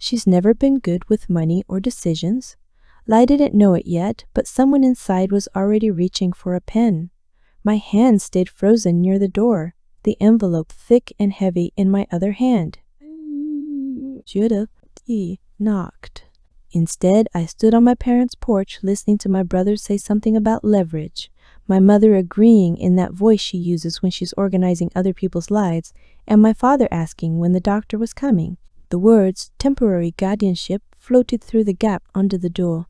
She's never been good with money or decisions. I didn't know it yet, but someone inside was already reaching for a pen. My hand stayed frozen near the door, the envelope thick and heavy in my other hand. Judith knocked. Instead, I stood on my parents' porch listening to my brother say something about leverage, my mother agreeing in that voice she uses when she's organizing other people's lives, and my father asking when the doctor was coming. The words temporary guardianship floated through the gap under the door.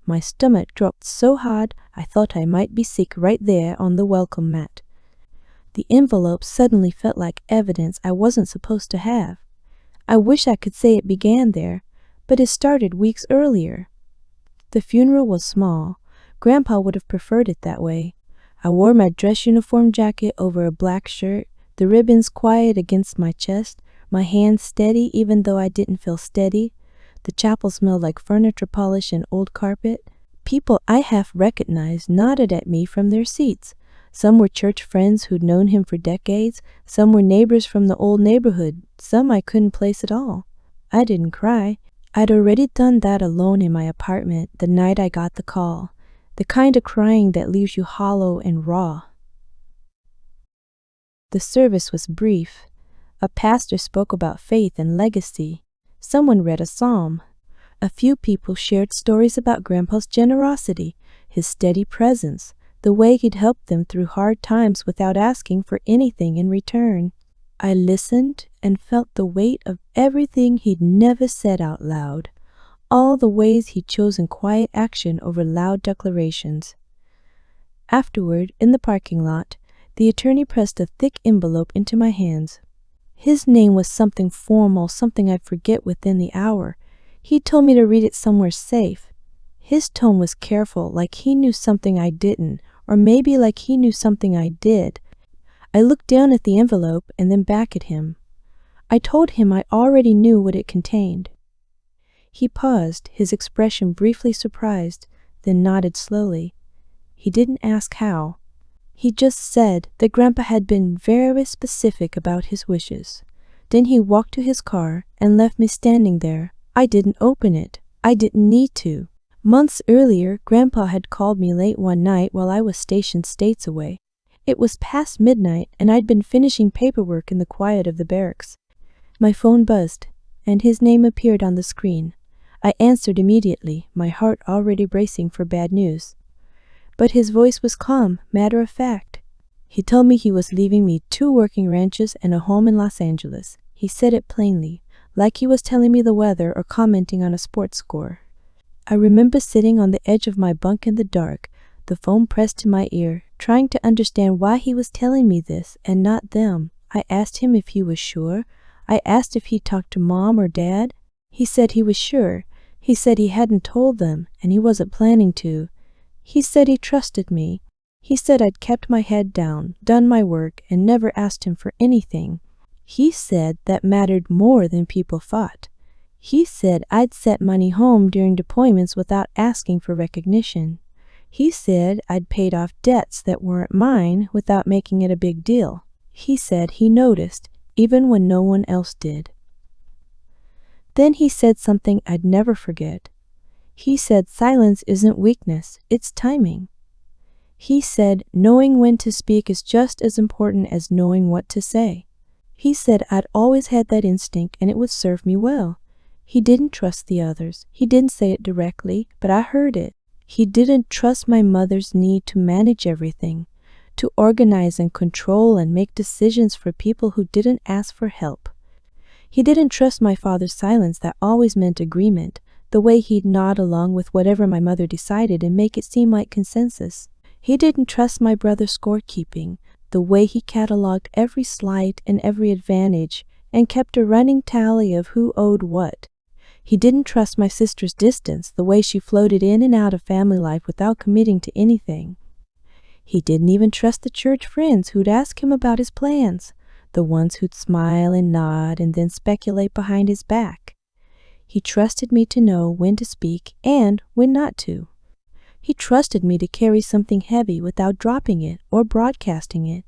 My stomach dropped so hard I thought I might be sick right there on the welcome mat. The envelope suddenly felt like evidence I wasn't supposed to have. I wish I could say it began there, but it started weeks earlier. The funeral was small. Grandpa would have preferred it that way. I wore my dress uniform jacket over a black shirt, the ribbons quiet against my chest, my hands steady even though I didn't feel steady. The chapel smelled like furniture polish and old carpet. People I half recognized nodded at me from their seats. Some were church friends who'd known him for decades. Some were neighbors from the old neighborhood. Some I couldn't place at all. I didn't cry. I'd already done that alone in my apartment the night I got the call. The kind of crying that leaves you hollow and raw. The service was brief. A pastor spoke about faith and legacy. Someone read a psalm. A few people shared stories about Grandpa's generosity, his steady presence, the way he'd helped them through hard times without asking for anything in return. I listened and felt the weight of everything he'd never said out loud, all the ways he'd chosen quiet action over loud declarations. Afterward, in the parking lot, the attorney pressed a thick envelope into my hands. His name was something formal, something I'd forget within the hour. He told me to read it somewhere safe. His tone was careful, like he knew something I didn't, or maybe like he knew something I did. I looked down at the envelope and then back at him. I told him I already knew what it contained. He paused, his expression briefly surprised, then nodded slowly. He didn't ask how. He just said that Grandpa had been very specific about his wishes. Then he walked to his car and left me standing there. I didn't open it. I didn't need to. Months earlier, Grandpa had called me late one night while I was stationed states away. It was past midnight, and I'd been finishing paperwork in the quiet of the barracks. My phone buzzed, and his name appeared on the screen. I answered immediately, my heart already bracing for bad news. But his voice was calm, matter-of-fact. He told me he was leaving me 2 working ranches and a home in Los Angeles. He said it plainly, like he was telling me the weather or commenting on a sports score. I remember sitting on the edge of my bunk in the dark, the phone pressed to my ear, trying to understand why he was telling me this and not them. I asked him if he was sure. I asked if he talked to Mom or Dad. He said he was sure. He said he hadn't told them, and he wasn't planning to. He said he trusted me. He said I'd kept my head down, done my work, and never asked him for anything. He said that mattered more than people thought. He said I'd sent money home during deployments without asking for recognition. He said I'd paid off debts that weren't mine without making it a big deal. He said he noticed, even when no one else did. Then he said something I'd never forget. He said silence isn't weakness, it's timing. He said knowing when to speak is just as important as knowing what to say. He said I'd always had that instinct and it would serve me well. He didn't trust the others. He didn't say it directly, but I heard it. He didn't trust my mother's need to manage everything, to organize and control and make decisions for people who didn't ask for help. He didn't trust my father's silence that always meant agreement, the way he'd nod along with whatever my mother decided and make it seem like consensus. He didn't trust my brother's scorekeeping, the way he cataloged every slight and every advantage and kept a running tally of who owed what. He didn't trust my sister's distance, the way she floated in and out of family life without committing to anything. He didn't even trust the church friends who'd ask him about his plans, the ones who'd smile and nod and then speculate behind his back. He trusted me to know when to speak and when not to. He trusted me to carry something heavy without dropping it or broadcasting it.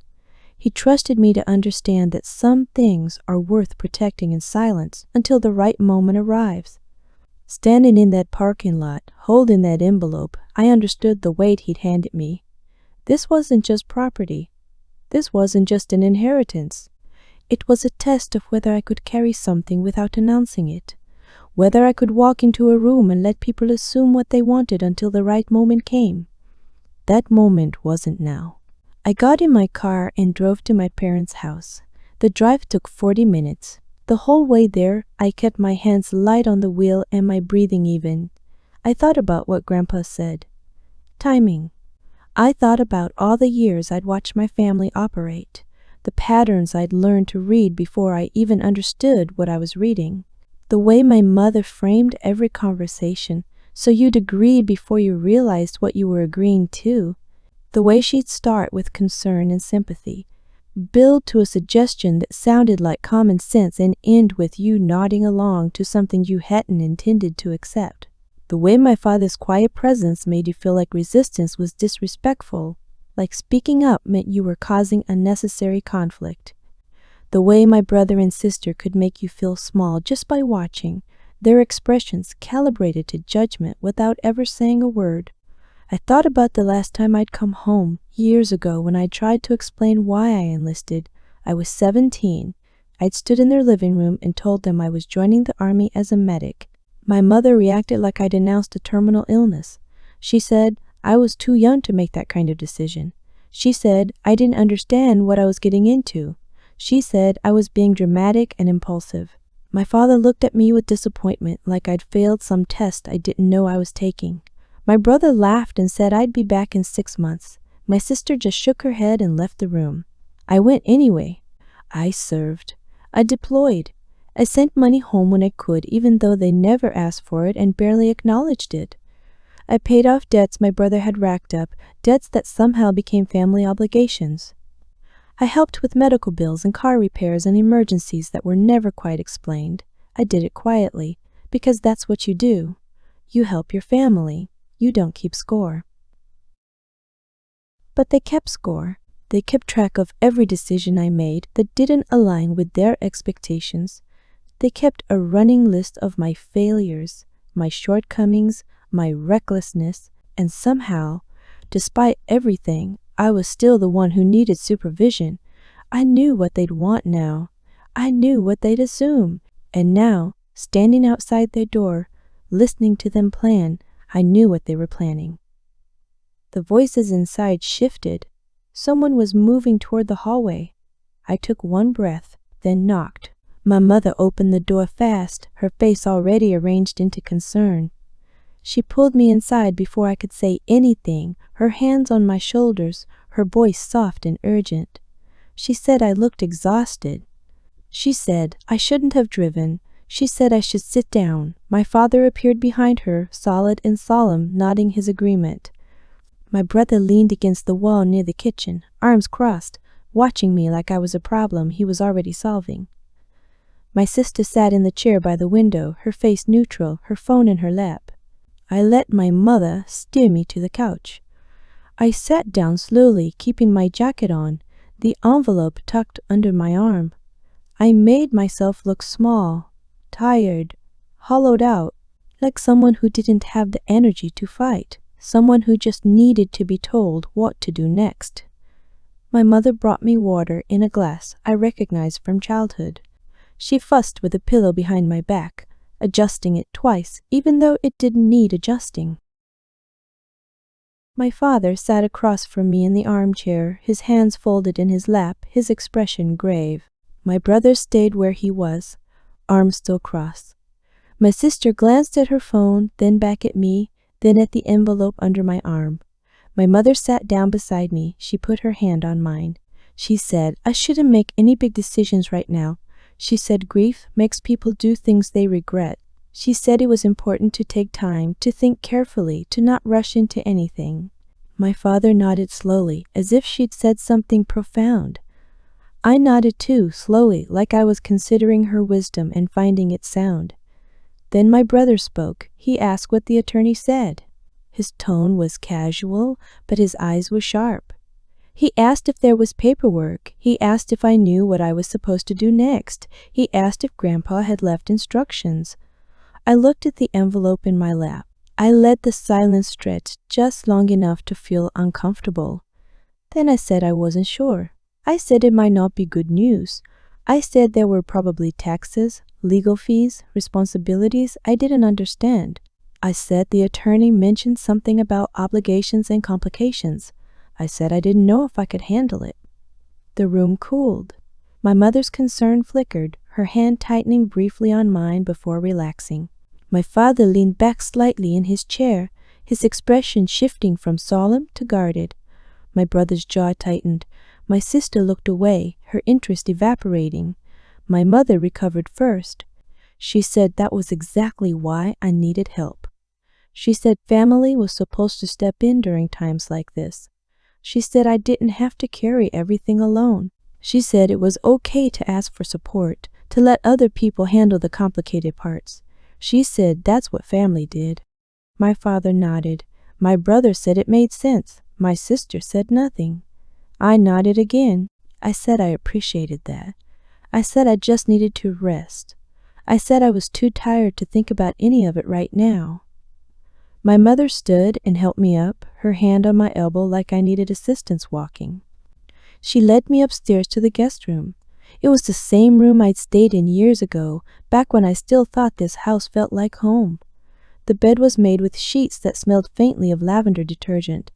He trusted me to understand that some things are worth protecting in silence until the right moment arrives. Standing in that parking lot, holding that envelope, I understood the weight he'd handed me. This wasn't just property. This wasn't just an inheritance. It was a test of whether I could carry something without announcing it, whether I could walk into a room and let people assume what they wanted until the right moment came. That moment wasn't now. I got in my car and drove to my parents' house. The drive took 40 minutes. The whole way there, I kept my hands light on the wheel and my breathing even. I thought about what Grandpa said. Timing. I thought about all the years I'd watched my family operate, the patterns I'd learned to read before I even understood what I was reading, the way my mother framed every conversation so you'd agree before you realized what you were agreeing to, the way she'd start with concern and sympathy, build to a suggestion that sounded like common sense and end with you nodding along to something you hadn't intended to accept. The way my father's quiet presence made you feel like resistance was disrespectful, like speaking up meant you were causing unnecessary conflict. The way my brother and sister could make you feel small just by watching, their expressions calibrated to judgment without ever saying a word. I thought about the last time I'd come home, years ago, when I tried to explain why I enlisted. I was 17. I'd stood in their living room and told them I was joining the Army as a medic. My mother reacted like I'd announced a terminal illness. She said I was too young to make that kind of decision. She said I didn't understand what I was getting into. She said I was being dramatic and impulsive. My father looked at me with disappointment, like I'd failed some test I didn't know I was taking. My brother laughed and said I'd be back in 6 months. My sister just shook her head and left the room. I went anyway. I served. I deployed. I sent money home when I could, even though they never asked for it and barely acknowledged it. I paid off debts my brother had racked up, debts that somehow became family obligations. I helped with medical bills and car repairs and emergencies that were never quite explained. I did it quietly, because that's what you do. You help your family. You don't keep score. But they kept score. They kept track of every decision I made that didn't align with their expectations. They kept a running list of my failures, my shortcomings, my recklessness, and somehow, despite everything, I was still the one who needed supervision. I knew what they'd want now. I knew what they'd assume. And now, standing outside their door, listening to them plan, I knew what they were planning. The voices inside shifted. Someone was moving toward the hallway. I took one breath, then knocked. My mother opened the door fast, her face already arranged into concern. She pulled me inside before I could say anything, her hands on my shoulders, her voice soft and urgent. She said I looked exhausted. She said I shouldn't have driven. She said I should sit down. My father appeared behind her, solid and solemn, nodding his agreement. My brother leaned against the wall near the kitchen, arms crossed, watching me like I was a problem he was already solving. My sister sat in the chair by the window, her face neutral, her phone in her lap. I let my mother steer me to the couch. I sat down slowly, keeping my jacket on, the envelope tucked under my arm. I made myself look small, tired, hollowed out, like someone who didn't have the energy to fight, someone who just needed to be told what to do next. My mother brought me water in a glass I recognized from childhood. She fussed with a pillow behind my back, adjusting it twice, even though it didn't need adjusting. My father sat across from me in the armchair, his hands folded in his lap, his expression grave. My brother stayed where he was, arms still crossed. My sister glanced at her phone, then back at me, then at the envelope under my arm. My mother sat down beside me. She put her hand on mine. She said, I shouldn't make any big decisions right now. She said grief makes people do things they regret. She said it was important to take time, to think carefully, to not rush into anything. My father nodded slowly, as if she'd said something profound. I nodded too, slowly, like I was considering her wisdom and finding it sound. Then my brother spoke. He asked what the attorney said. His tone was casual, but his eyes were sharp. He asked if there was paperwork. He asked if I knew what I was supposed to do next. He asked if Grandpa had left instructions. I looked at the envelope in my lap. I let the silence stretch just long enough to feel uncomfortable. Then I said I wasn't sure. I said it might not be good news. I said there were probably taxes, legal fees, responsibilities I didn't understand. I said the attorney mentioned something about obligations and complications. I said I didn't know if I could handle it. The room cooled. My mother's concern flickered, her hand tightening briefly on mine before relaxing. My father leaned back slightly in his chair, his expression shifting from solemn to guarded. My brother's jaw tightened. My sister looked away, her interest evaporating. My mother recovered first. She said that was exactly why I needed help. She said family was supposed to step in during times like this. She said I didn't have to carry everything alone. She said it was okay to ask for support, to let other people handle the complicated parts. She said that's what family did. My father nodded. My brother said it made sense. My sister said nothing. I nodded again. I said I appreciated that. I said I just needed to rest. I said I was too tired to think about any of it right now. My mother stood and helped me up, her hand on my elbow like I needed assistance walking. She led me upstairs to the guest room. It was the same room I'd stayed in years ago, back when I still thought this house felt like home. The bed was made with sheets that smelled faintly of lavender detergent.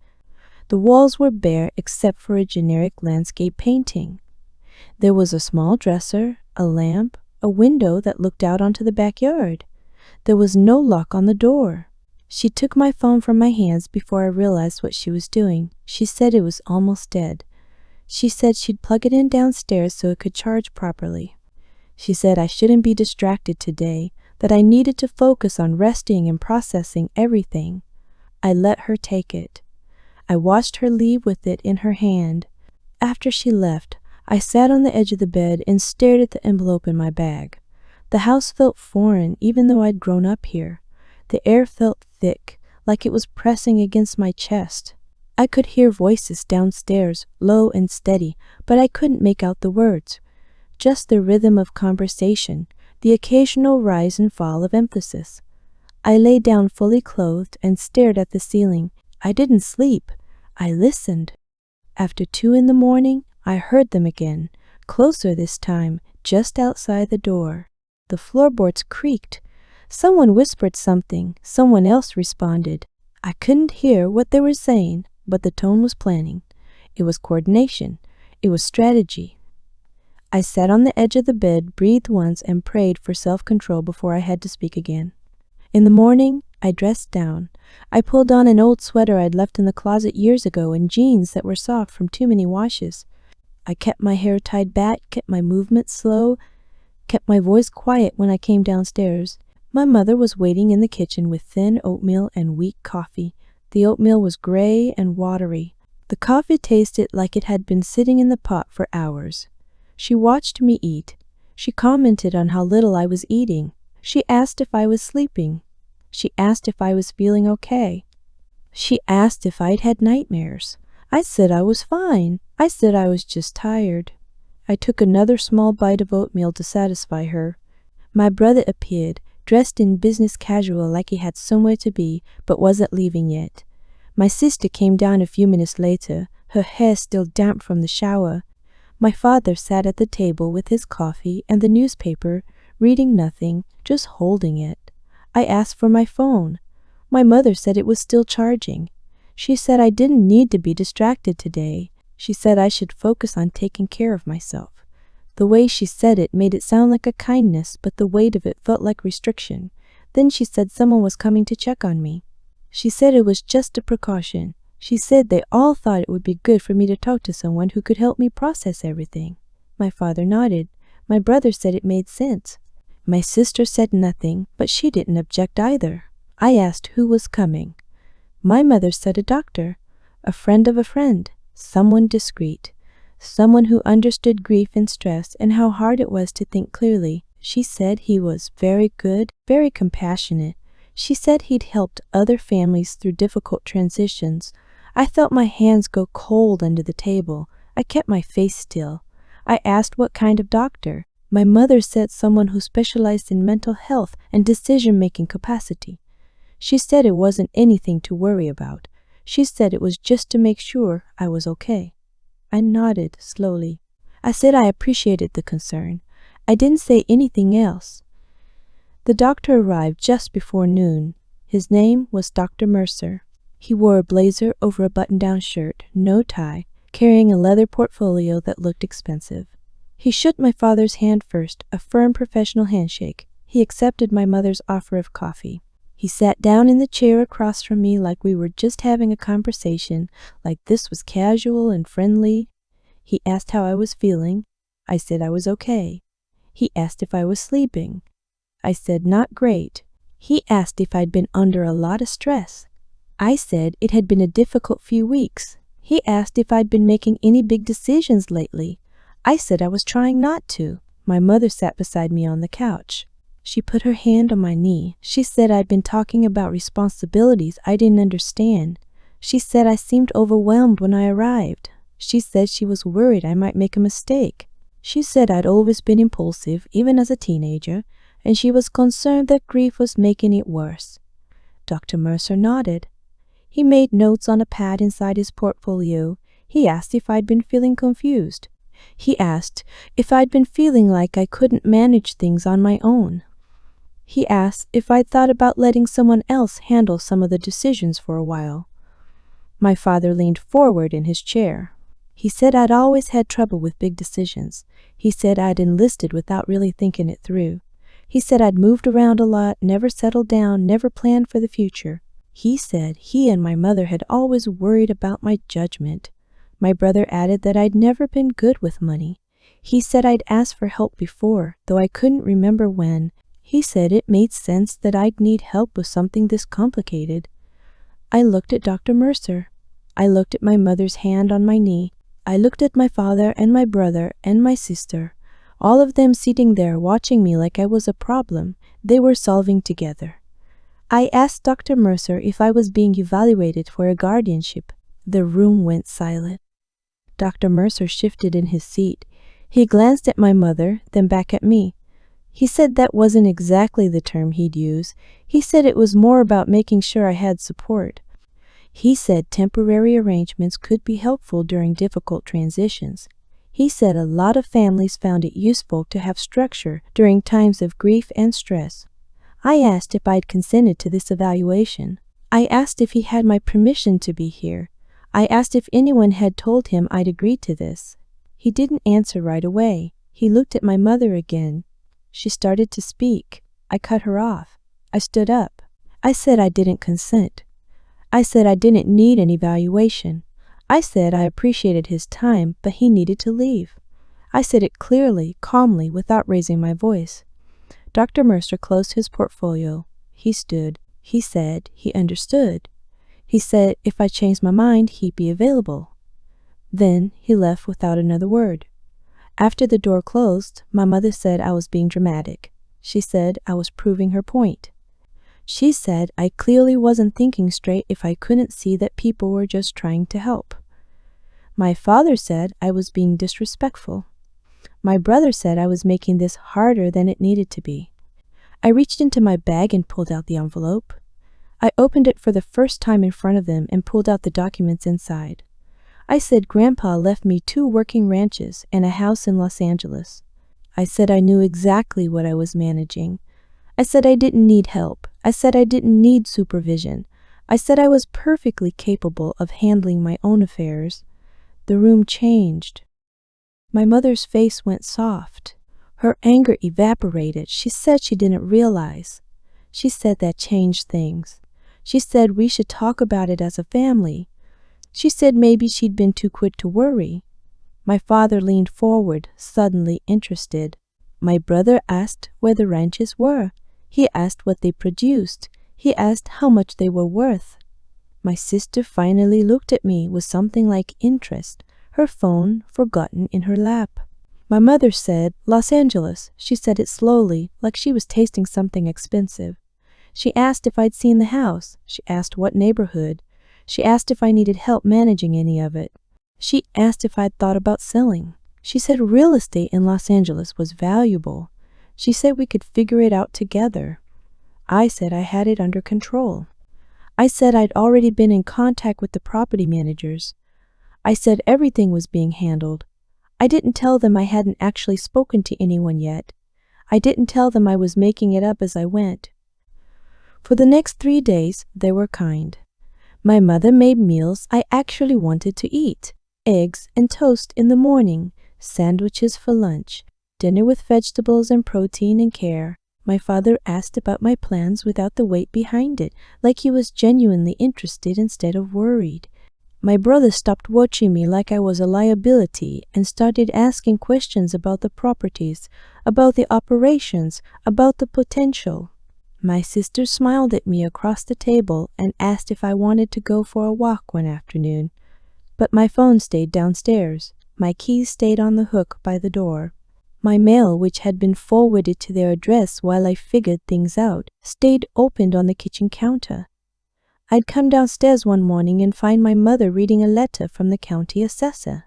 The walls were bare except for a generic landscape painting. There was a small dresser, a lamp, a window that looked out onto the backyard. There was no lock on the door. She took my phone from my hands before I realized what she was doing. She said it was almost dead. She said she'd plug it in downstairs so it could charge properly. She said I shouldn't be distracted today, that I needed to focus on resting and processing everything. I let her take it. I watched her leave with it in her hand. After she left, I sat on the edge of the bed and stared at the envelope in my bag. The house felt foreign even though I'd grown up here. The air felt thick, like it was pressing against my chest. I could hear voices downstairs, low and steady, but I couldn't make out the words. Just the rhythm of conversation, the occasional rise and fall of emphasis. I lay down fully clothed and stared at the ceiling. I didn't sleep. I listened. After 2 a.m, I heard them again, closer this time, just outside the door. The floorboards creaked. Someone whispered something. Someone else responded. I couldn't hear what they were saying, but the tone was planning. It was coordination. It was strategy. I sat on the edge of the bed, breathed once, and prayed for self-control before I had to speak again. In the morning, I dressed down. I pulled on an old sweater I'd left in the closet years ago and jeans that were soft from too many washes. I kept my hair tied back, kept my movements slow, kept my voice quiet when I came downstairs. My mother was waiting in the kitchen with thin oatmeal and weak coffee. The oatmeal was gray and watery. The coffee tasted like it had been sitting in the pot for hours. She watched me eat. She commented on how little I was eating. She asked if I was sleeping. She asked if I was feeling okay. She asked if I'd had nightmares. I said I was fine. I said I was just tired. I took another small bite of oatmeal to satisfy her. My brother appeared, dressed in business casual like he had somewhere to be, but wasn't leaving yet. My sister came down a few minutes later, her hair still damp from the shower. My father sat at the table with his coffee and the newspaper, reading nothing, just holding it. I asked for my phone. My mother said it was still charging. She said I didn't need to be distracted today. She said I should focus on taking care of myself. The way she said it made it sound like a kindness, but the weight of it felt like restriction. Then she said someone was coming to check on me. She said it was just a precaution. She said they all thought it would be good for me to talk to someone who could help me process everything. My father nodded. My brother said it made sense. My sister said nothing, but she didn't object either. I asked who was coming. My mother said a doctor, a friend of a friend, someone discreet, someone who understood grief and stress and how hard it was to think clearly. She said he was very good, very compassionate. She said he'd helped other families through difficult transitions. I felt my hands go cold under the table. I kept my face still. I asked what kind of doctor. My mother said someone who specialized in mental health and decision-making capacity. She said it wasn't anything to worry about. She said it was just to make sure I was okay. I nodded slowly. I said I appreciated the concern. I didn't say anything else. The doctor arrived just before noon. His name was Dr. Mercer. He wore a blazer over a button-down shirt, no tie, carrying a leather portfolio that looked expensive. He shook my father's hand first, a firm professional handshake. He accepted my mother's offer of coffee. He sat down in the chair across from me like we were just having a conversation, like this was casual and friendly. He asked how I was feeling. I said I was okay. He asked if I was sleeping. I said not great. He asked if I'd been under a lot of stress. I said it had been a difficult few weeks. He asked if I'd been making any big decisions lately. I said I was trying not to. My mother sat beside me on the couch. She put her hand on my knee. She said I'd been talking about responsibilities I didn't understand. She said I seemed overwhelmed when I arrived. She said she was worried I might make a mistake. She said I'd always been impulsive, even as a teenager, and she was concerned that grief was making it worse. Dr. Mercer nodded. He made notes on a pad inside his portfolio. He asked if I'd been feeling confused. He asked if I'd been feeling like I couldn't manage things on my own. He asked if I'd thought about letting someone else handle some of the decisions for a while. My father leaned forward in his chair. He said I'd always had trouble with big decisions. He said I'd enlisted without really thinking it through. He said I'd moved around a lot, never settled down, never planned for the future. He said he and my mother had always worried about my judgment. My brother added that I'd never been good with money. He said I'd asked for help before, though I couldn't remember when. He said it made sense that I'd need help with something this complicated. I looked at Dr. Mercer. I looked at my mother's hand on my knee. I looked at my father and my brother and my sister, all of them sitting there watching me like I was a problem they were solving together. I asked Dr. Mercer if I was being evaluated for a guardianship. The room went silent. Dr. Mercer shifted in his seat. He glanced at my mother, then back at me. He said that wasn't exactly the term he'd use. He said it was more about making sure I had support. He said temporary arrangements could be helpful during difficult transitions. He said a lot of families found it useful to have structure during times of grief and stress. I asked if I'd consented to this evaluation. I asked if he had my permission to be here. I asked if anyone had told him I'd agreed to this. He didn't answer right away. He looked at my mother again. She started to speak. I cut her off. I stood up. I said I didn't consent. I said I didn't need an evaluation. I said I appreciated his time, but he needed to leave. I said it clearly, calmly, without raising my voice. Dr. Mercer closed his portfolio. He stood. He said he understood. He said if I changed my mind, he'd be available. Then he left without another word. After the door closed, my mother said I was being dramatic. She said I was proving her point. She said I clearly wasn't thinking straight if I couldn't see that people were just trying to help. My father said I was being disrespectful. My brother said I was making this harder than it needed to be. I reached into my bag and pulled out the envelope. I opened it for the first time in front of them and pulled out the documents inside. I said Grandpa left me 2 working ranches and a house in Los Angeles. I said I knew exactly what I was managing. I said I didn't need help. I said I didn't need supervision. I said I was perfectly capable of handling my own affairs. The room changed. My mother's face went soft. Her anger evaporated. She said she didn't realize. She said that changed things. She said we should talk about it as a family. She said maybe she'd been too quick to worry. My father leaned forward, suddenly interested. My brother asked where the ranches were. He asked what they produced. He asked how much they were worth. My sister finally looked at me with something like interest, her phone forgotten in her lap. My mother said, Los Angeles. She said it slowly, like she was tasting something expensive. She asked if I'd seen the house. She asked what neighborhood. She asked if I needed help managing any of it. She asked if I'd thought about selling. She said real estate in Los Angeles was valuable. She said we could figure it out together. I said I had it under control. I said I'd already been in contact with the property managers. I said everything was being handled. I didn't tell them I hadn't actually spoken to anyone yet. I didn't tell them I was making it up as I went. For the next 3 days, they were kind. My mother made meals I actually wanted to eat. Eggs and toast in the morning, sandwiches for lunch, dinner with vegetables and protein and care. My father asked about my plans without the weight behind it, like he was genuinely interested instead of worried. My brother stopped watching me like I was a liability and started asking questions about the properties, about the operations, about the potential. My sister smiled at me across the table and asked if I wanted to go for a walk one afternoon. But my phone stayed downstairs. My keys stayed on the hook by the door. My mail, which had been forwarded to their address while I figured things out, stayed opened on the kitchen counter. I'd come downstairs one morning and find my mother reading a letter from the county assessor.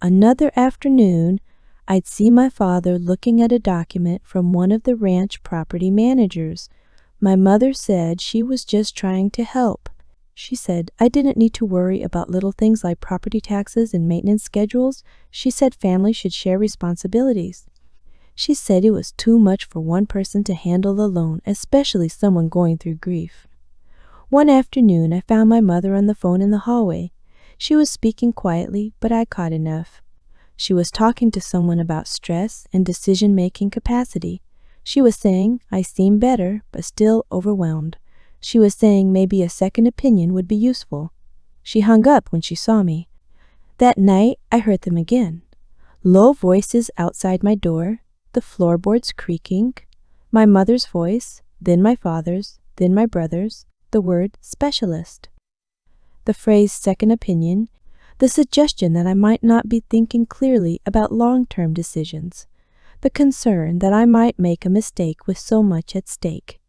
Another afternoon, I'd see my father looking at a document from one of the ranch property managers. My mother said she was just trying to help. She said I didn't need to worry about little things like property taxes and maintenance schedules. She said families should share responsibilities. She said it was too much for one person to handle alone, especially someone going through grief. One afternoon, I found my mother on the phone in the hallway. She was speaking quietly, but I caught enough. She was talking to someone about stress and decision-making capacity. She was saying I seem better, but still overwhelmed. She was saying maybe a second opinion would be useful. She hung up when she saw me. That night, I heard them again. Low voices outside my door, the floorboards creaking, my mother's voice, then my father's, then my brother's, the word specialist. The phrase second opinion, the suggestion that I might not be thinking clearly about long-term decisions, the concern that I might make a mistake with so much at stake.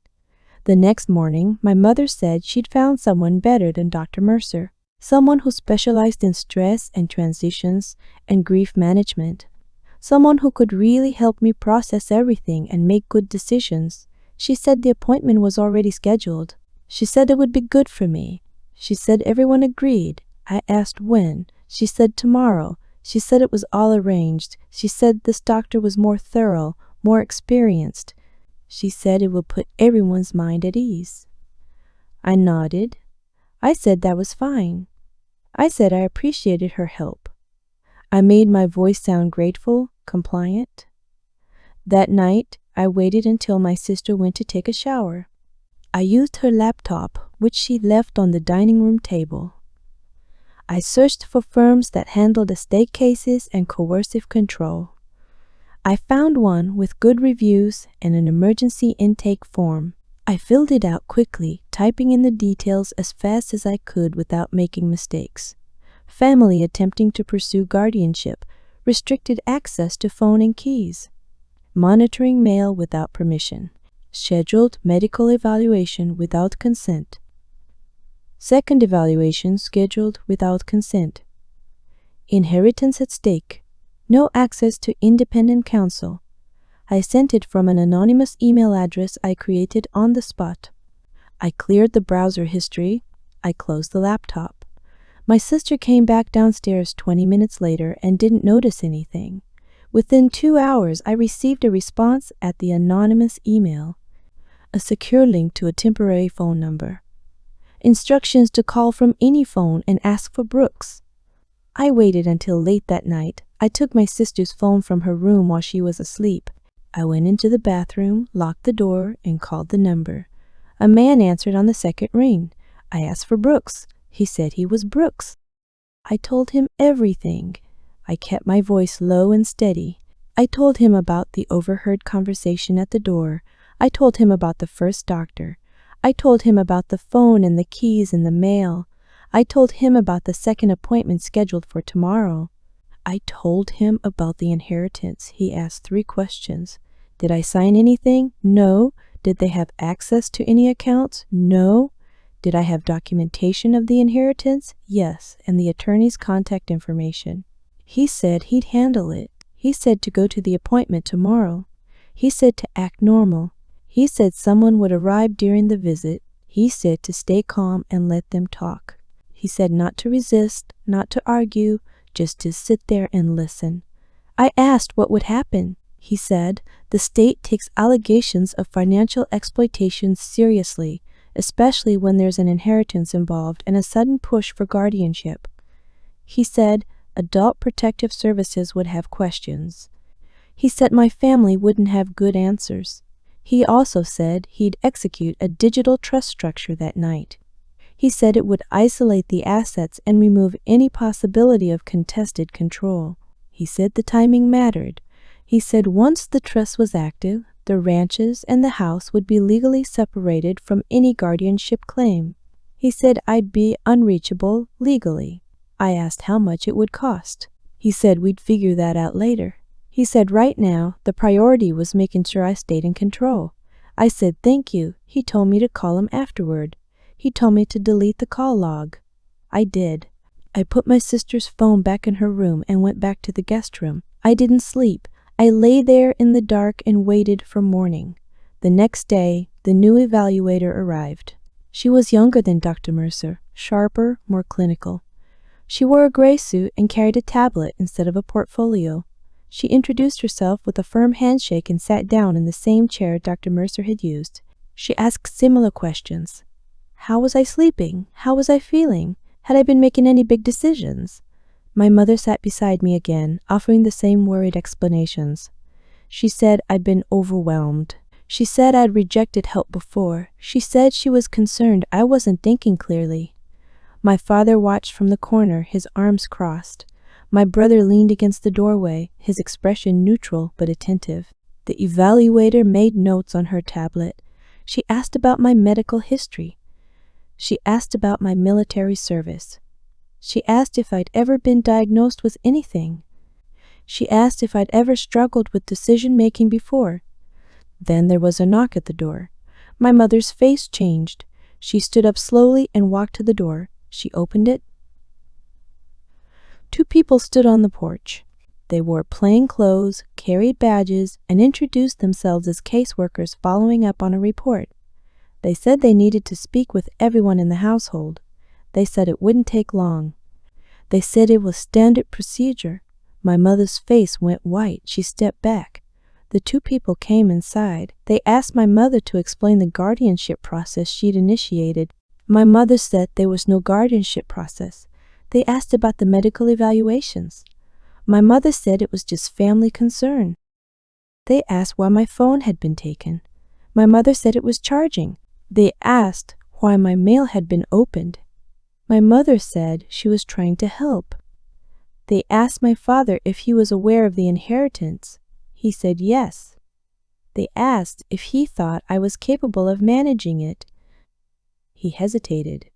The next morning, my mother said she'd found someone better than Dr. Mercer, someone who specialized in stress and transitions and grief management, someone who could really help me process everything and make good decisions. She said the appointment was already scheduled. She said it would be good for me. She said everyone agreed. I asked when. She said tomorrow. She said it was all arranged. She said this doctor was more thorough, more experienced. She said it would put everyone's mind at ease. I nodded. I said that was fine. I said I appreciated her help. I made my voice sound grateful, compliant. That night, I waited until my sister went to take a shower. I used her laptop, which she left on the dining room table. I searched for firms that handled estate cases and coercive control. I found one with good reviews and an emergency intake form. I filled it out quickly, typing in the details as fast as I could without making mistakes. Family attempting to pursue guardianship, restricted access to phone and keys, monitoring mail without permission, scheduled medical evaluation without consent, second evaluation scheduled without consent, inheritance at stake, no access to independent counsel. I sent it from an anonymous email address I created on the spot. I cleared the browser history. I closed the laptop. My sister came back downstairs 20 minutes later and didn't notice anything. Within 2 hours, I received a response at the anonymous email, a secure link to a temporary phone number, instructions to call from any phone and ask for Brooks. I waited until late that night. I took my sister's phone from her room while she was asleep. I went into the bathroom, locked the door, and called the number. A man answered on the second ring. I asked for Brooks. He said he was Brooks. I told him everything. I kept my voice low and steady. I told him about the overheard conversation at the door. I told him about the first doctor. I told him about the phone and the keys and the mail. I told him about the second appointment scheduled for tomorrow. I told him about the inheritance. He asked 3 questions. Did I sign anything? No. Did they have access to any accounts? No. Did I have documentation of the inheritance? Yes, and the attorney's contact information. He said he'd handle it. He said to go to the appointment tomorrow. He said to act normal. He said someone would arrive during the visit. He said to stay calm and let them talk. He said not to resist, not to argue, just to sit there and listen. I asked what would happen. He said, the state takes allegations of financial exploitation seriously, especially when there's an inheritance involved and a sudden push for guardianship. He said, Adult Protective Services would have questions. He said my family wouldn't have good answers. He also said he'd execute a digital trust structure that night. He said it would isolate the assets and remove any possibility of contested control. He said the timing mattered. He said once the trust was active, the ranches and the house would be legally separated from any guardianship claim. He said I'd be unreachable legally. I asked how much it would cost. He said we'd figure that out later. He said right now the priority was making sure I stayed in control. I said thank you. He told me to call him afterward. He told me to delete the call log. I did. I put my sister's phone back in her room and went back to the guest room. I didn't sleep. I lay there in the dark and waited for morning. The next day, the new evaluator arrived. She was younger than Dr. Mercer, sharper, more clinical. She wore a gray suit and carried a tablet instead of a portfolio. She introduced herself with a firm handshake and sat down in the same chair Dr. Mercer had used. She asked similar questions. How was I sleeping? How was I feeling? Had I been making any big decisions? My mother sat beside me again, offering the same worried explanations. She said I'd been overwhelmed. She said I'd rejected help before. She said she was concerned I wasn't thinking clearly. My father watched from the corner, his arms crossed. My brother leaned against the doorway, his expression neutral but attentive. The evaluator made notes on her tablet. She asked about my medical history. She asked about my military service. She asked if I'd ever been diagnosed with anything. She asked if I'd ever struggled with decision-making before. Then there was a knock at the door. My mother's face changed. She stood up slowly and walked to the door. She opened it. 2 people stood on the porch. They wore plain clothes, carried badges, and introduced themselves as caseworkers following up on a report. They said they needed to speak with everyone in the household. They said it wouldn't take long. They said it was standard procedure. My mother's face went white. She stepped back. The 2 people came inside. They asked my mother to explain the guardianship process she'd initiated. My mother said there was no guardianship process. They asked about the medical evaluations. My mother said it was just family concern. They asked why my phone had been taken. My mother said it was charging. They asked why my mail had been opened. My mother said she was trying to help. They asked my father if he was aware of the inheritance. He said yes. They asked if he thought I was capable of managing it. He hesitated.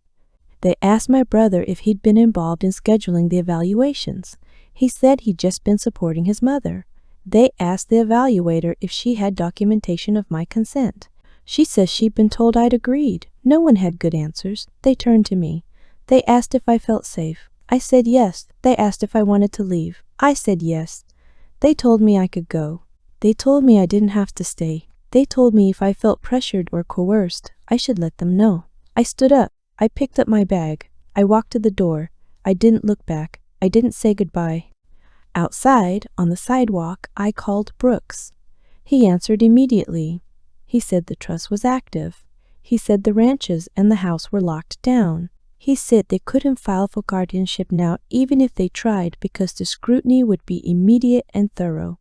They asked my brother if he'd been involved in scheduling the evaluations. He said he'd just been supporting his mother. They asked the evaluator if she had documentation of my consent. She says she'd been told I'd agreed. No one had good answers. They turned to me. They asked if I felt safe. I said yes. They asked if I wanted to leave. I said yes. They told me I could go. They told me I didn't have to stay. They told me if I felt pressured or coerced, I should let them know. I stood up. I picked up my bag. I walked to the door. I didn't look back. I didn't say goodbye. Outside, on the sidewalk, I called Brooks. He answered immediately. He said the trust was active. He said the ranches and the house were locked down. He said they couldn't file for guardianship now even if they tried because the scrutiny would be immediate and thorough.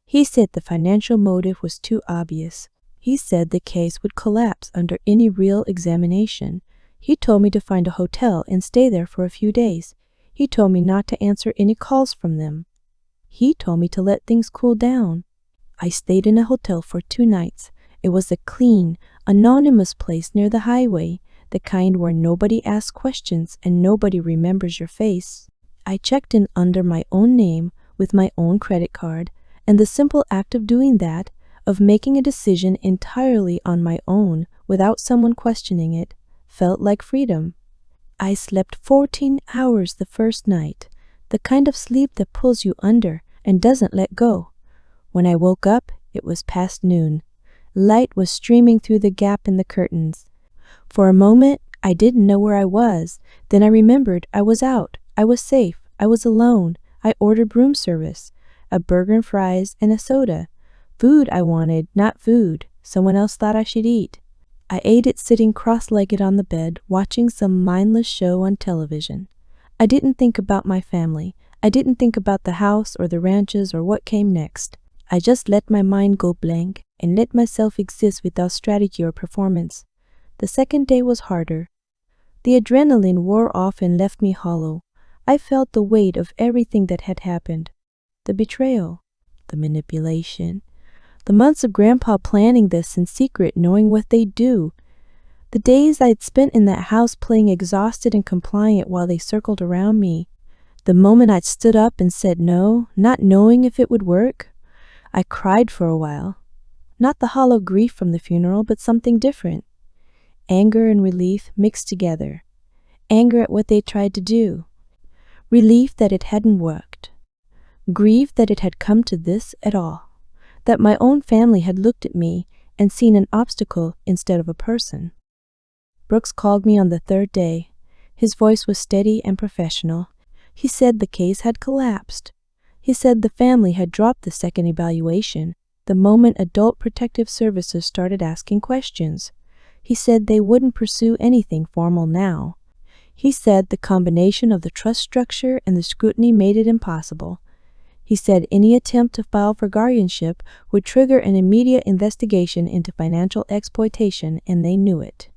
He said the financial motive was too obvious. He said the case would collapse under any real examination. He told me to find a hotel and stay there for a few days. He told me not to answer any calls from them. He told me to let things cool down. I stayed in a hotel for 2 nights. It was a clean, anonymous place near the highway, the kind where nobody asks questions and nobody remembers your face. I checked in under my own name with my own credit card, and the simple act of doing that, of making a decision entirely on my own without someone questioning it, felt like freedom. I slept 14 hours the first night, the kind of sleep that pulls you under and doesn't let go. When I woke up, it was past noon. Light was streaming through the gap in the curtains. For a moment, I didn't know where I was. Then I remembered I was out. I was safe. I was alone. I ordered room service, a burger and fries and a soda. Food I wanted, not food someone else thought I should eat. I ate it sitting cross-legged on the bed, watching some mindless show on television. I didn't think about my family. I didn't think about the house or the ranches or what came next. I just let my mind go blank and let myself exist without strategy or performance. The second day was harder. The adrenaline wore off and left me hollow. I felt the weight of everything that had happened. The betrayal, the manipulation, the months of Grandpa planning this in secret, knowing what they'd do. The days I'd spent in that house playing exhausted and compliant while they circled around me. The moment I'd stood up and said no, not knowing if it would work. I cried for a while. Not the hollow grief from the funeral, but something different. Anger and relief mixed together. Anger at what they tried to do. Relief that it hadn't worked. Grief that it had come to this at all. That my own family had looked at me and seen an obstacle instead of a person. Brooks called me on the third day. His voice was steady and professional. He said the case had collapsed. He said the family had dropped the second evaluation the moment Adult Protective Services started asking questions. He said they wouldn't pursue anything formal now. He said the combination of the trust structure and the scrutiny made it impossible. He said any attempt to file for guardianship would trigger an immediate investigation into financial exploitation, and they knew it.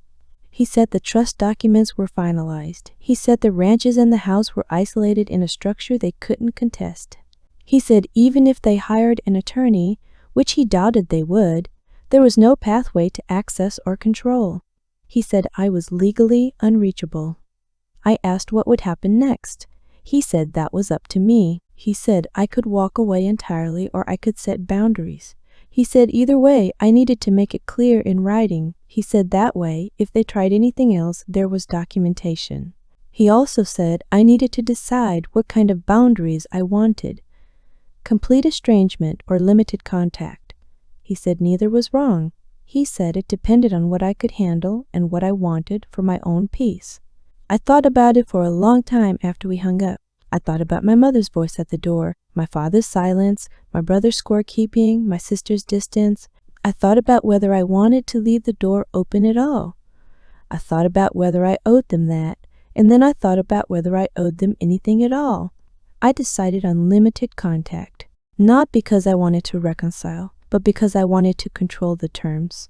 He said the trust documents were finalized. He said the ranches and the house were isolated in a structure they couldn't contest. He said even if they hired an attorney, which he doubted they would, there was no pathway to access or control. He said I was legally unreachable. I asked what would happen next. He said that was up to me. He said I could walk away entirely or I could set boundaries. He said either way, I needed to make it clear in writing. He said that way, if they tried anything else, there was documentation. He also said I needed to decide what kind of boundaries I wanted. Complete estrangement or limited contact. He said neither was wrong. He said it depended on what I could handle and what I wanted for my own peace. I thought about it for a long time after we hung up. I thought about my mother's voice at the door, my father's silence, my brother's scorekeeping, my sister's distance. I thought about whether I wanted to leave the door open at all. I thought about whether I owed them that, and then I thought about whether I owed them anything at all. I decided on limited contact, not because I wanted to reconcile, but because I wanted to control the terms.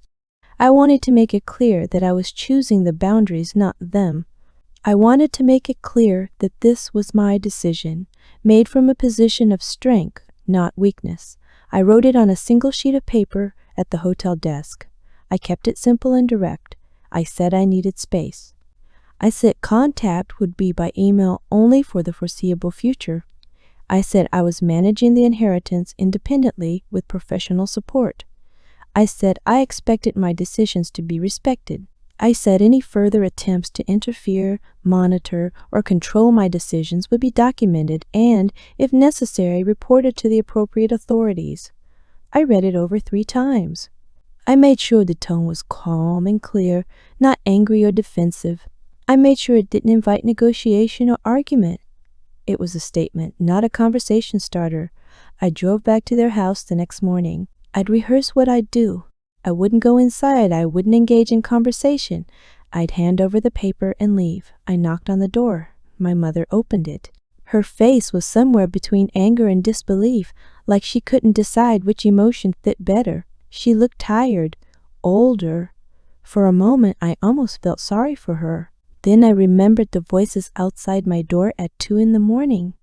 I wanted to make it clear that I was choosing the boundaries, not them. I wanted to make it clear that this was my decision, made from a position of strength, not weakness. I wrote it on a single sheet of paper at the hotel desk. I kept it simple and direct. I said I needed space. I said contact would be by email only for the foreseeable future. I said I was managing the inheritance independently with professional support. I said I expected my decisions to be respected. I said any further attempts to interfere, monitor, or control my decisions would be documented and, if necessary, reported to the appropriate authorities. I read it over 3 times. I made sure the tone was calm and clear, not angry or defensive. I made sure it didn't invite negotiation or argument. It was a statement, not a conversation starter. I drove back to their house the next morning. I'd rehearse what I'd do. I wouldn't go inside. I wouldn't engage in conversation. I'd hand over the paper and leave. I knocked on the door. My mother opened it. Her face was somewhere between anger and disbelief, like she couldn't decide which emotion fit better. She looked tired, older. For a moment, I almost felt sorry for her. Then I remembered the voices outside my door at 2 a.m.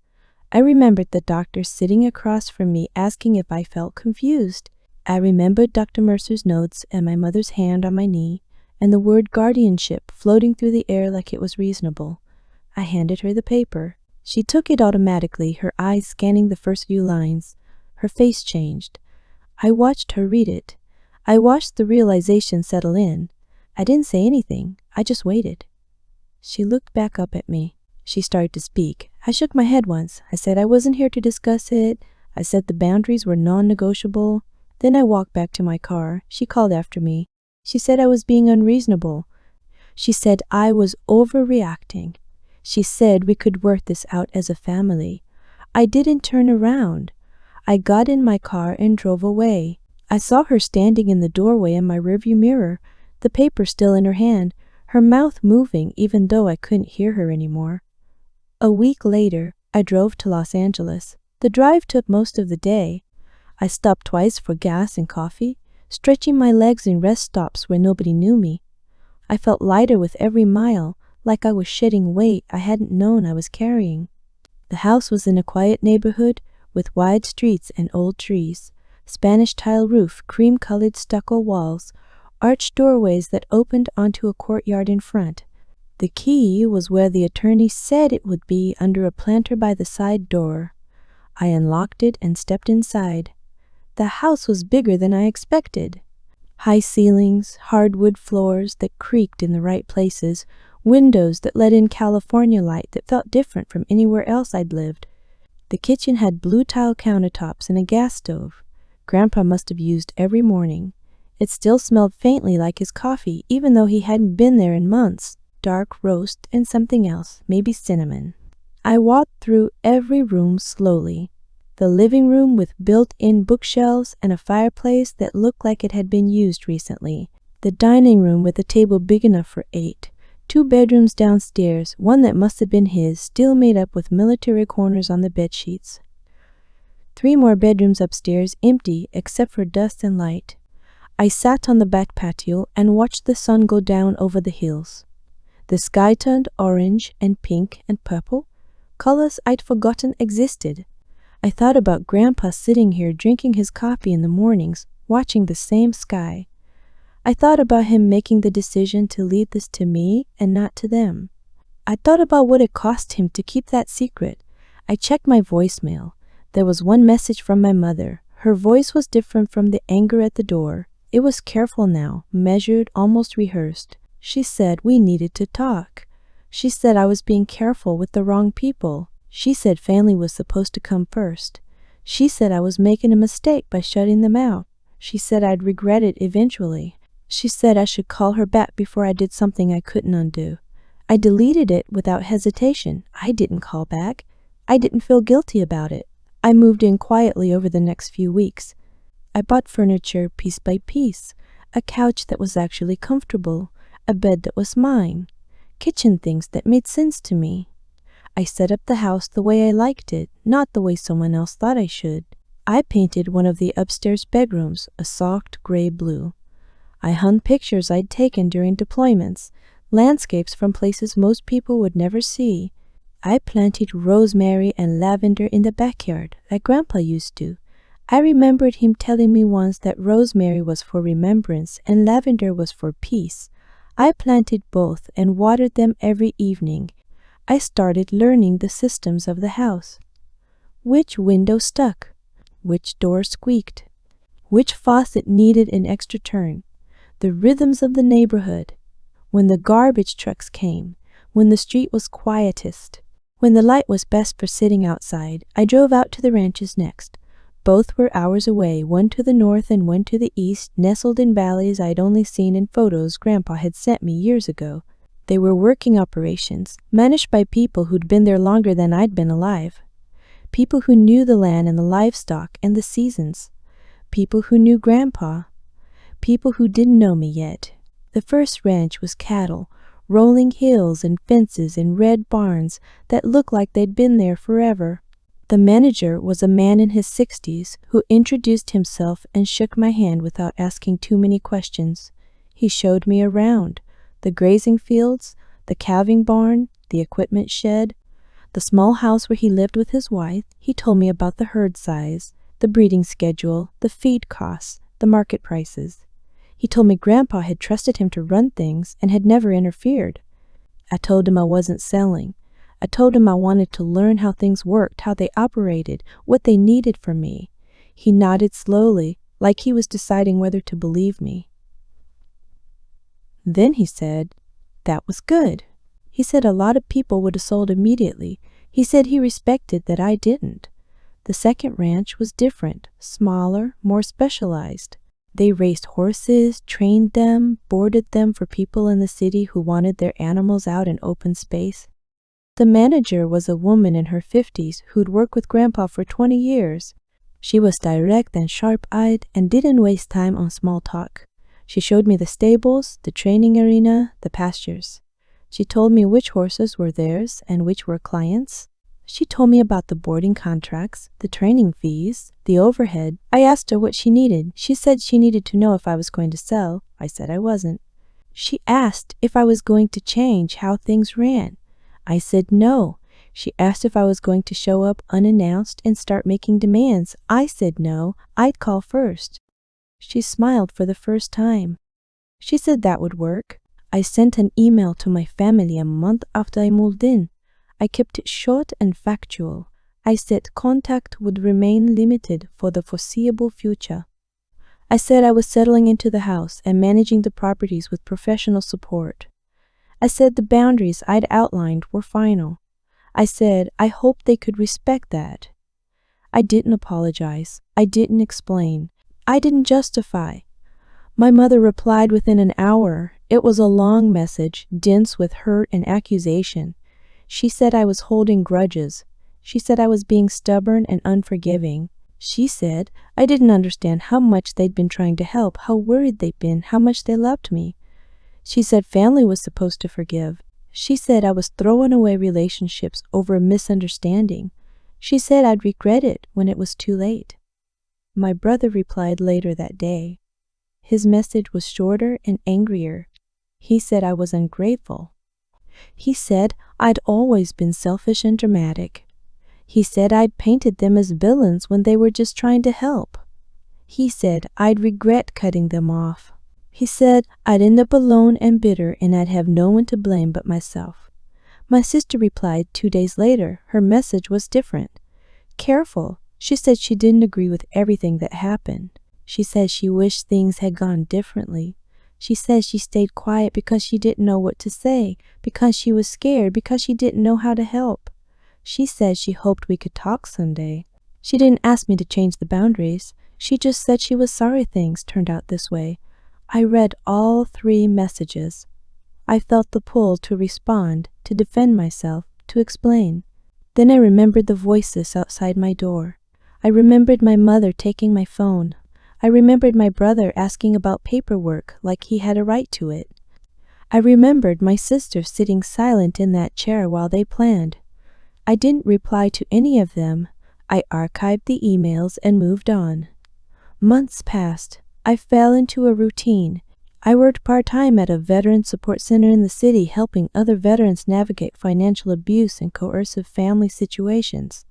I remembered the doctor sitting across from me asking if I felt confused. I remembered Dr. Mercer's notes and my mother's hand on my knee, and the word guardianship floating through the air like it was reasonable. I handed her the paper. She took it automatically, her eyes scanning the first few lines. Her face changed. I watched her read it. I watched the realization settle in. I didn't say anything. I just waited. She looked back up at me. She started to speak. I shook my head once. I said I wasn't here to discuss it. I said the boundaries were non-negotiable. Then I walked back to my car. She called after me. She said I was being unreasonable. She said I was overreacting. She said we could work this out as a family. I didn't turn around. I got in my car and drove away. I saw her standing in the doorway in my rearview mirror, the paper still in her hand, her mouth moving even though I couldn't hear her anymore. A week later, I drove to Los Angeles. The drive took most of the day. I stopped twice for gas and coffee, stretching my legs in rest stops where nobody knew me. I felt lighter with every mile, like I was shedding weight I hadn't known I was carrying. The house was in a quiet neighborhood with wide streets and old trees, Spanish tile roof, cream-colored stucco walls, arched doorways that opened onto a courtyard in front. The key was where the attorney said it would be, under a planter by the side door. I unlocked it and stepped inside. The house was bigger than I expected. High ceilings, hardwood floors that creaked in the right places, windows that let in California light that felt different from anywhere else I'd lived. The kitchen had blue tile countertops and a gas stove. Grandpa must have used every morning. It still smelled faintly like his coffee, even though he hadn't been there in months. Dark roast and something else, maybe cinnamon. I walked through every room slowly. The living room with built-in bookshelves and a fireplace that looked like it had been used recently. The dining room with a table big enough for 8. 2 bedrooms downstairs, one that must have been his, still made up with military corners on the bedsheets. 3 more bedrooms upstairs, empty except for dust and light. I sat on the back patio and watched the sun go down over the hills. The sky turned orange and pink and purple, colors I'd forgotten existed. I thought about Grandpa sitting here drinking his coffee in the mornings, watching the same sky. I thought about him making the decision to leave this to me and not to them. I thought about what it cost him to keep that secret. I checked my voicemail. There was one message from my mother. Her voice was different from the anger at the door. It was careful now, measured, almost rehearsed. She said we needed to talk. She said I was being careful with the wrong people. She said family was supposed to come first. She said I was making a mistake by shutting them out. She said I'd regret it eventually. She said I should call her back before I did something I couldn't undo. I deleted it without hesitation. I didn't call back. I didn't feel guilty about it. I moved in quietly over the next few weeks. I bought furniture piece by piece, a couch that was actually comfortable, a bed that was mine, kitchen things that made sense to me. I set up the house the way I liked it, not the way someone else thought I should. I painted one of the upstairs bedrooms a soft gray blue. I hung pictures I'd taken during deployments, landscapes from places most people would never see. I planted rosemary and lavender in the backyard, like Grandpa used to. I remembered him telling me once that rosemary was for remembrance and lavender was for peace. I planted both and watered them every evening. I started learning the systems of the house. Which window stuck? Which door squeaked? Which faucet needed an extra turn? The rhythms of the neighborhood. When the garbage trucks came, when the street was quietest, when the light was best for sitting outside. I drove out to the ranches next. Both were hours away, one to the north and one to the east, nestled in valleys I'd only seen in photos Grandpa had sent me years ago. They were working operations, managed by people who'd been there longer than I'd been alive. People who knew the land and the livestock and the seasons. People who knew Grandpa. People who didn't know me yet. The first ranch was cattle, rolling hills and fences and red barns that looked like they'd been there forever. The manager was a man in his 60s who introduced himself and shook my hand without asking too many questions. He showed me around. The grazing fields, the calving barn, the equipment shed, the small house where he lived with his wife. He told me about the herd size, the breeding schedule, the feed costs, the market prices. He told me Grandpa had trusted him to run things and had never interfered. I told him I wasn't selling. I told him I wanted to learn how things worked, how they operated, what they needed from me. He nodded slowly, like he was deciding whether to believe me. Then he said, That was good. He said a lot of people would have sold immediately. He said he respected that I didn't. The second ranch was different, smaller, more specialized. They raised horses, trained them, boarded them for people in the city who wanted their animals out in open space. The manager was a woman in her 50s who'd worked with Grandpa for 20 years. She was direct and sharp-eyed and didn't waste time on small talk. She showed me the stables, the training arena, the pastures. She told me which horses were theirs and which were clients'. She told me about the boarding contracts, the training fees, the overhead. I asked her what she needed. She said she needed to know if I was going to sell. I said I wasn't. She asked if I was going to change how things ran. I said no. She asked if I was going to show up unannounced and start making demands. I said no, I'd call first. She smiled for the first time. She said that would work. I sent an email to my family a month after I moved in. I kept it short and factual. I said contact would remain limited for the foreseeable future. I said I was settling into the house and managing the properties with professional support. I said the boundaries I'd outlined were final. I said I hoped they could respect that. I didn't apologize. I didn't explain. I didn't justify. My mother replied within an hour. It was a long message, dense with hurt and accusation. She said I was holding grudges. She said I was being stubborn and unforgiving. She said I didn't understand how much they'd been trying to help, how worried they'd been, how much they loved me. She said family was supposed to forgive. She said I was throwing away relationships over a misunderstanding. She said I'd regret it when it was too late. My brother replied later that day. His message was shorter and angrier. He said I was ungrateful. He said I'd always been selfish and dramatic. He said I'd painted them as villains when they were just trying to help. He said I'd regret cutting them off. He said I'd end up alone and bitter and I'd have no one to blame but myself. My sister replied 2 days later. Her message was different. Careful. She said she didn't agree with everything that happened. She said she wished things had gone differently. She said she stayed quiet because she didn't know what to say, because she was scared, because she didn't know how to help. She said she hoped we could talk someday. She didn't ask me to change the boundaries. She just said she was sorry things turned out this way. I read all 3 messages. I felt the pull to respond, to defend myself, to explain. Then I remembered the voices outside my door. I remembered my mother taking my phone. I remembered my brother asking about paperwork like he had a right to it. I remembered my sister sitting silent in that chair while they planned. I didn't reply to any of them. I archived the emails and moved on. Months passed. I fell into a routine. I worked part-time at a veteran support center in the city, helping other veterans navigate financial abuse and coercive family situations.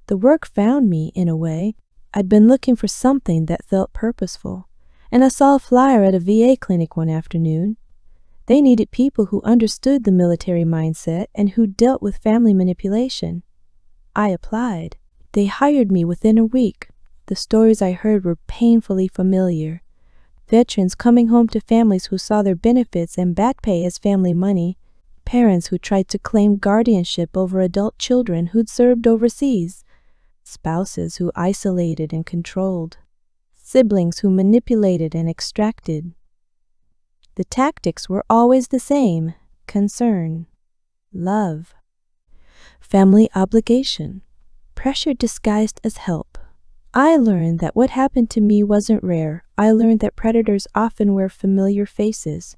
The work found me, in a way. I'd been looking for something that felt purposeful, and I saw a flyer at a VA clinic one afternoon. They needed people who understood the military mindset and who dealt with family manipulation. I applied. They hired me within a week. The stories I heard were painfully familiar. Veterans coming home to families who saw their benefits and back pay as family money. Parents who tried to claim guardianship over adult children who'd served overseas. Spouses who isolated and controlled. Siblings who manipulated and extracted. The tactics were always the same: concern, love, family obligation, pressure disguised as help. I learned that what happened to me wasn't rare. I learned that predators often wear familiar faces.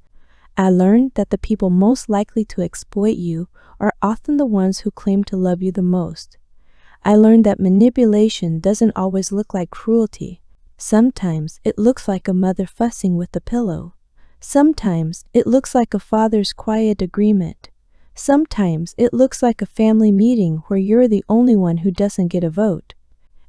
I learned that the people most likely to exploit you are often the ones who claim to love you the most. I learned that manipulation doesn't always look like cruelty. Sometimes it looks like a mother fussing with the pillow. Sometimes it looks like a father's quiet agreement. Sometimes it looks like a family meeting where you're the only one who doesn't get a vote.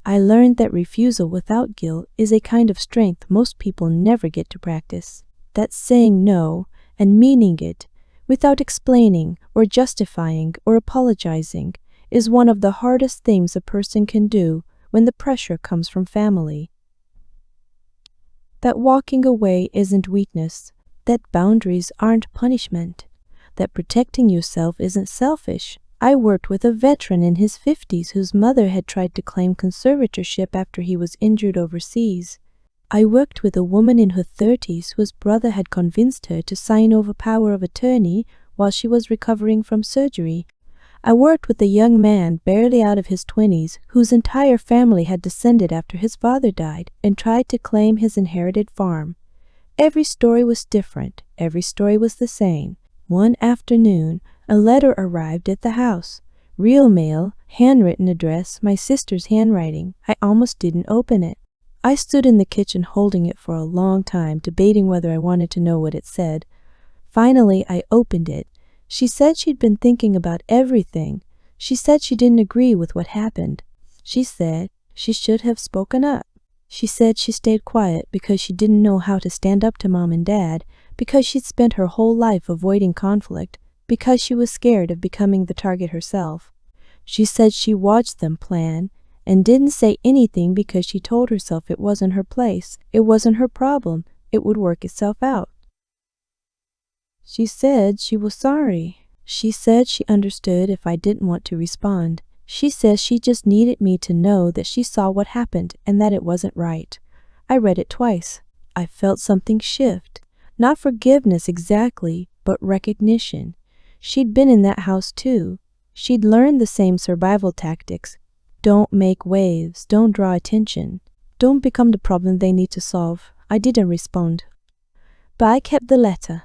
I learned that refusal without guilt is a kind of strength most people never get to practice. That saying no and meaning it without explaining or justifying or apologizing is one of the hardest things a person can do when the pressure comes from family. That walking away isn't weakness. That boundaries aren't punishment. that protecting yourself isn't selfish. I worked with a veteran in his 50s whose mother had tried to claim conservatorship after he was injured overseas. I worked with a woman in her 30s whose brother had convinced her to sign over power of attorney while she was recovering from surgery. I worked with a young man barely out of his 20s whose entire family had descended after his father died and tried to claim his inherited farm. Every story was different. Every story was the same. One afternoon, a letter arrived at the house. Real mail, handwritten address, my sister's handwriting. I almost didn't open it. I stood in the kitchen holding it for a long time, debating whether I wanted to know what it said. Finally, I opened it. She said she'd been thinking about everything. She said she didn't agree with what happened. She said she should have spoken up. She said she stayed quiet because she didn't know how to stand up to Mom and Dad, because she'd spent her whole life avoiding conflict, because she was scared of becoming the target herself. She said she watched them plan and didn't say anything because she told herself it wasn't her place, it wasn't her problem, it would work itself out. She said she was sorry. She said she understood if I didn't want to respond. She says she just needed me to know that she saw what happened and that it wasn't right. I read it twice. I felt something shift. Not forgiveness exactly, but recognition. She'd been in that house too. She'd learned the same survival tactics. Don't make waves. Don't draw attention. Don't become the problem they need to solve. I didn't respond. But I kept the letter.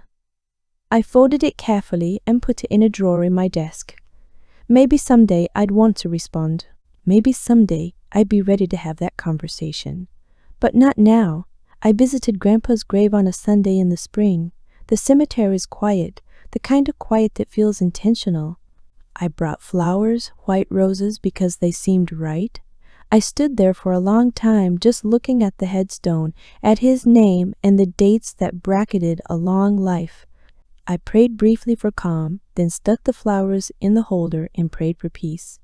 I folded it carefully and put it in a drawer in my desk. Maybe someday I'd want to respond. Maybe someday I'd be ready to have that conversation. But not now. I visited Grandpa's grave on a Sunday in the spring. The cemetery is quiet, the kind of quiet that feels intentional. I brought flowers, white roses, because they seemed right. I stood there for a long time just looking at the headstone, at his name and the dates that bracketed a long life. I prayed briefly for calm, then stuck the flowers in the holder and prayed for peace.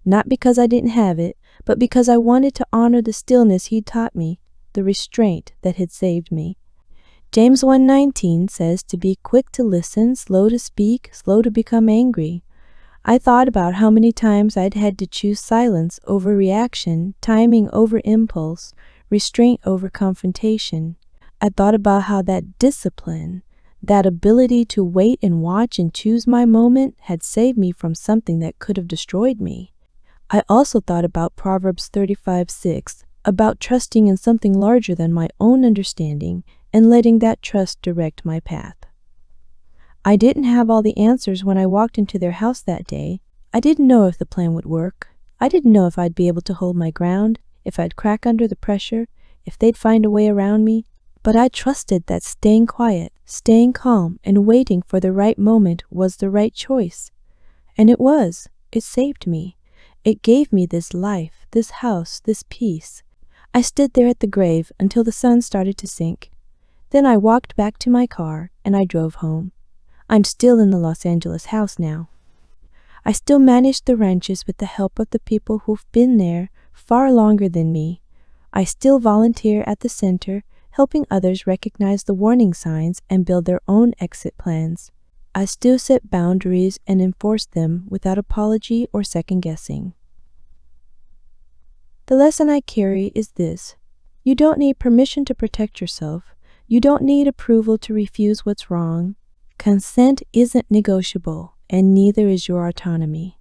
Not because I didn't have it, but because I wanted to honor the stillness he'd taught me, the restraint that had saved me. James 1:19 says to be quick to listen, slow to speak, slow to become angry. I thought about how many times I'd had to choose silence over reaction, timing over impulse, restraint over confrontation. I thought about how that discipline, that ability to wait and watch and choose my moment, had saved me from something that could have destroyed me. I also thought about Proverbs 35:6, about trusting in something larger than my own understanding and letting that trust direct my path. I didn't have all the answers when I walked into their house that day. I didn't know if the plan would work. I didn't know if I'd be able to hold my ground, if I'd crack under the pressure, if they'd find a way around me. But I trusted that staying quiet, staying calm, and waiting for the right moment was the right choice. And it was. It saved me. It gave me this life, this house, this peace. I stood there at the grave until the sun started to sink. Then I walked back to my car and I drove home. I'm still in the Los Angeles house now. I still manage the ranches with the help of the people who've been there far longer than me. I still volunteer at the center, helping others recognize the warning signs and build their own exit plans. I still set boundaries and enforce them without apology or second guessing. The lesson I carry is this: you don't need permission to protect yourself. You don't need approval to refuse what's wrong. Consent isn't negotiable, and neither is your autonomy.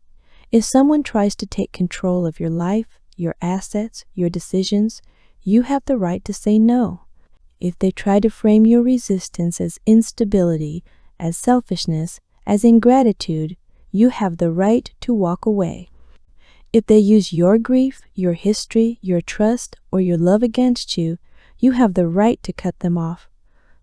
If someone tries to take control of your life, your assets, your decisions, you have the right to say no. If they try to frame your resistance as instability, as selfishness, as ingratitude, you have the right to walk away. If they use your grief, your history, your trust, or your love against you, you have the right to cut them off.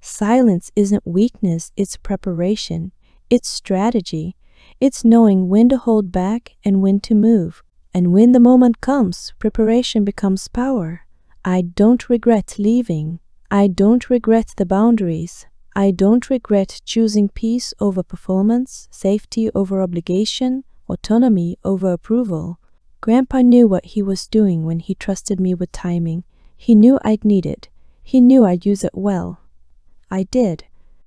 Silence isn't weakness, it's preparation. It's strategy. It's knowing when to hold back and when to move. And when the moment comes, preparation becomes power. I don't regret leaving. I don't regret the boundaries. I don't regret choosing peace over performance, safety over obligation, autonomy over approval. Grandpa knew what he was doing when he trusted me with timing. He knew I'd need it. He knew I'd use it well. I did.